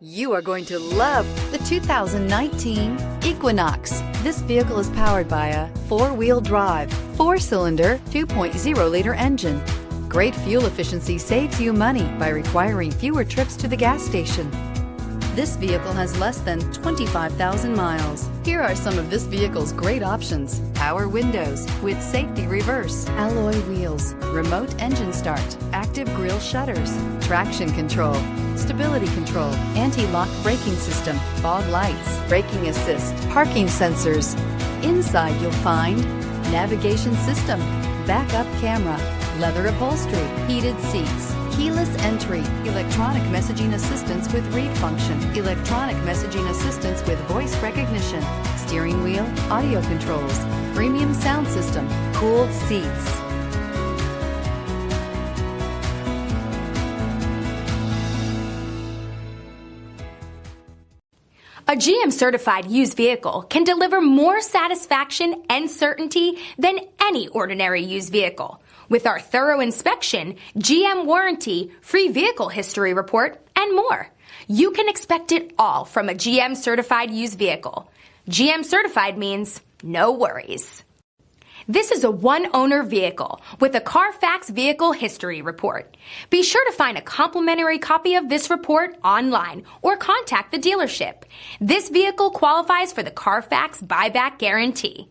You are going to love the 2019 Equinox. This vehicle is powered by a four-wheel drive, four-cylinder, 2.0-liter engine. Great fuel efficiency saves you money by requiring fewer trips to the gas station. This vehicle has less than 25,000 miles. Here are some of this vehicle's great options: power windows with safety reverse, alloy wheels, remote engine start, active grille shutters, traction control, stability control, anti-lock braking system, fog lights, braking assist, parking sensors. Inside you'll find navigation system, backup camera, leather upholstery, heated seats, keyless entry, electronic messaging assistance with read function, electronic messaging assistance with voice recognition, steering wheel audio controls, premium sound system, cooled seats. A GM certified used vehicle can deliver more satisfaction and certainty than any ordinary used vehicle. With our thorough inspection, GM warranty, free vehicle history report, and more. You can expect it all from a GM certified used vehicle. GM certified means no worries. This is a one-owner vehicle with a CARFAX vehicle history report. Be sure to find a complimentary copy of this report online or contact the dealership. This vehicle qualifies for the CARFAX buyback guarantee.